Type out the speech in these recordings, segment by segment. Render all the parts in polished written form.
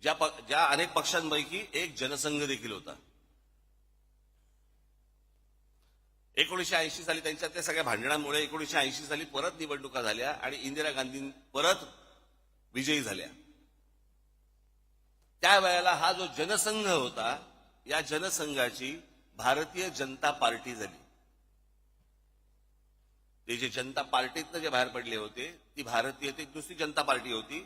ज्या अनेक पक्षांपैकी एक जनसंघ देखील होता. 1980 साली त्यांच्यातल्या सगळ्या भांडणांमुळे 1980 साली परत निवडणुका झाल्या आणि इंदिरा गांधी परत विजयी झाल्या. त्यावेळेला हा जो जनसंघ होता, या जनसंघाची भारतीय जनता पार्टी झाली. ते जे जनता पार्टीतनं जे बाहेर पडले होते ती भारतीय ती दुसरी जनता पार्टी होती.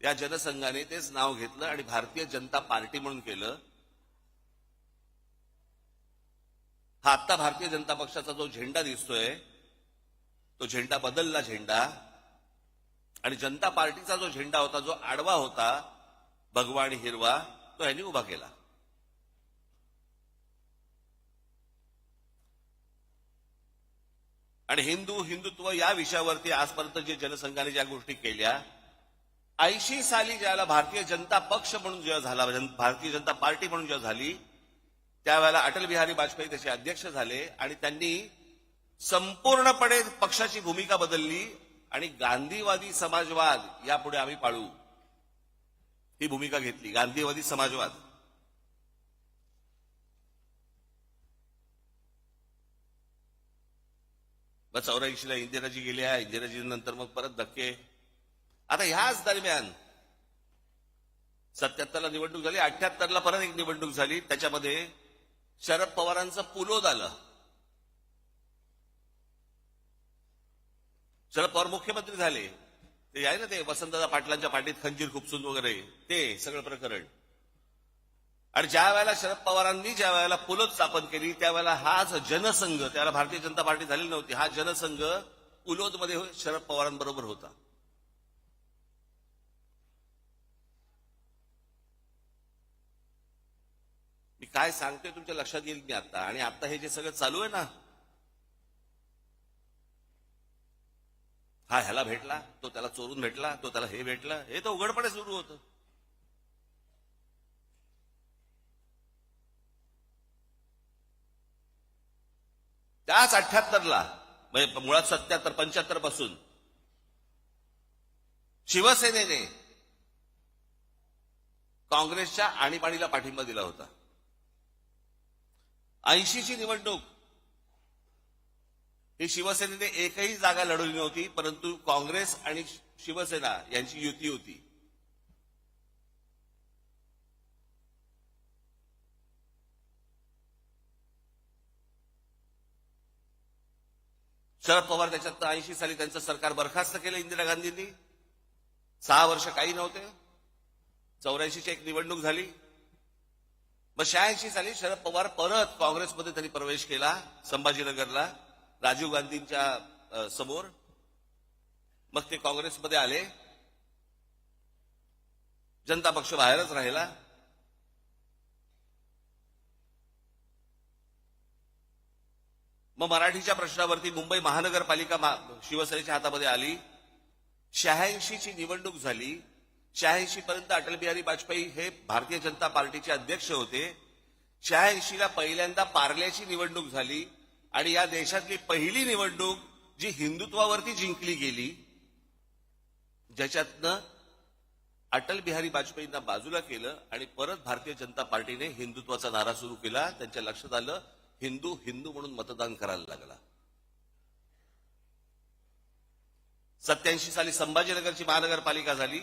या जनसंघाने तेच नाव घेतलं आणि भारतीय जनता पार्टी म्हणून केलं. हा आता भारतीय जनता पक्षाचा जो झेंडा दिसतोय तो झेंडा बदलला झेंडा, आणि जनता पार्टीचा जो झेंडा होता, जो आडवा होता भगवा आणि हिरवा, तो यांनी उभा केला. आणि हिंदुत्व या विषयावरती आजपर्यंत जे जनसंघाने ज्या गोष्टी केल्या, 80 साली ज्याला भारतीय जनता पक्ष म्हणून जेव्हा झाला, भारतीय जनता पार्टी म्हणून जेव्हा झाली, त्यावेळेला अटल बिहारी वाजपेयी त्याचे अध्यक्ष झाले आणि त्यांनी संपूर्णपणे पक्षाची भूमिका बदलली आणि गांधीवादी समाजवाद यापुढे आम्ही पाळू ही भूमिका घेतली. गांधीवादी समाजवाद. मग 84ला इंदिराजी गेल्या, इंदिराजी नंतर मग परत धक्के. आता ह्याच दरम्यान 77ला निवडणूक झाली, 78ला परत एक निवडणूक झाली. त्याच्यामध्ये शरद पवारांचं पुलोद आलं. शरद पवार मुख्यमंत्री झाले. ते आहे ना ते वसंतदादा पाटलांच्या पाठीत खंजीर खुपसून वगैरे ते सगळं प्रकरण. आणि ज्या वेळेला शरद पवारांनी ज्या वेळेला पुलोद स्थापन केली त्यावेळेला हाच जनसंघ, त्याला भारतीय जनता पार्टी झालेली नव्हती, हा जनसंघ पुलोदमध्ये शरद पवारांबरोबर होता. मी काय सांगतोय तुमच्या लक्षात येईल मी आता. आणि आता हे जे सगळं चालू आहे ना, हा ह्याला भेटला, तो त्याला चोरून भेटला, तो त्याला हे भेटला, हे तर उघडपणे सुरू होतं. त्याच 78ला म्हणजे मुळात 77-75 पासून शिवसेनेने काँग्रेसच्या आणीबाणीला पाठिंबा दिला होता. 80ची निवडणूक ही शिवसेनेने एकही जागा लढवली नव्हती, परंतु काँग्रेस आणि शिवसेना यांची युती होती. शरद पवार त्याच्यात 80 साली त्यांचं सरकार बरखास्त केलं इंदिरा गांधींनी. 6 वर्ष काही नव्हते. 84ची एक निवडणूक झाली. मग 86 साली शरद पवार परत काँग्रेसमध्ये त्यांनी प्रवेश केला संभाजीनगरला राजीव गांधींच्या समोर. मग ते काँग्रेसमध्ये आले. जनता पक्ष बाहेरच राहिला. मग मराठीच्या प्रश्नावरती मुंबई महानगरपालिका शिवसेनेच्या हातामध्ये आली. 86ची निवडणूक झाली. 86 पर्यंत अटल बिहारी वाजपेयी हे भारतीय जनता पार्टीचे अध्यक्ष होते. 86ला पहिल्यांदा पार्ल्याची निवडणूक झाली आणि या देशातली पहिली निवडणूक जी हिंदुत्वावरती जिंकली गेली, ज्याच्यातनं अटल बिहारी वाजपेयींना बाजूला केलं आणि परत भारतीय जनता पार्टीने हिंदुत्वाचा नारा सुरू केला. त्यांच्या लक्षात आलं हिंदू हिंदू म्हणून मतदान करायला लागला. 87 साली संभाजीनगरची महानगरपालिका झाली.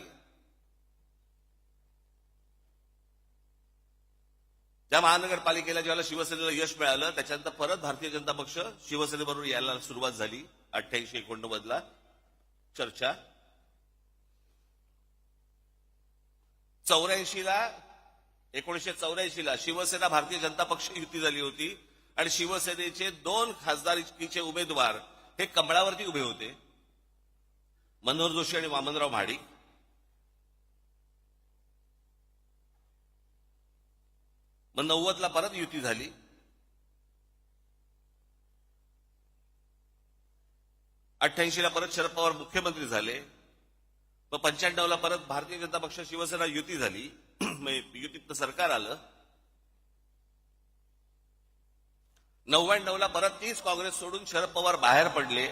त्या महानगरपालिकेला ज्यावेळेला शिवसेनेला यश मिळालं त्याच्यानंतर परत भारतीय जनता पक्ष शिवसेनेबरोबर यायला सुरुवात झाली. 88-89ला चर्चा. 1984ला शिवसेना भारतीय जनता पक्ष युती झाली होती आणि शिवसेनेचे 2 खासदारकीचे उमेदवार हे कमळावरती उभे होते, मनोहर जोशी आणि वामनराव महाडिक. मग 90ला परत युती झाली. ला परत शरद पवार मुख्यमंत्री झाले. मग 95ला परत भारतीय जनता पक्ष शिवसेना युती झाली. युतीतलं सरकार आलं. 99ला परत तीच काँग्रेस सोडून शरद पवार बाहेर पडले.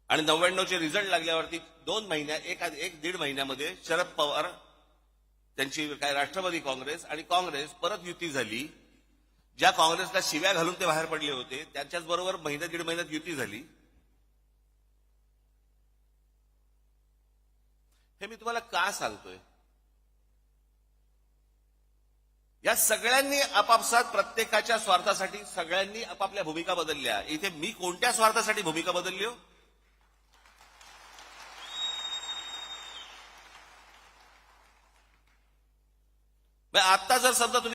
आणि 99चे रिझल्ट लागल्यावरती 2 महिन्या एक दीड महिन्यामध्ये शरद पवार त्यांची काय राष्ट्रवादी काँग्रेस आणि काँग्रेस परत युती झाली. ज्या काँग्रेसला शिव्या घालून ते बाहेर पडले होते त्यांच्याच बरोबर महिना दीड महिन्यात युती झाली. हे मी तुम्हाला का सांगतोय? या सगळ्यांनी आपापसात प्रत्येकाच्या स्वार्थासाठी सगळ्यांनी आपापल्या भूमिका बदलल्या. इथे मी कोणत्या स्वार्थासाठी भूमिका बदलली हो? आता जर समजा तुम्ही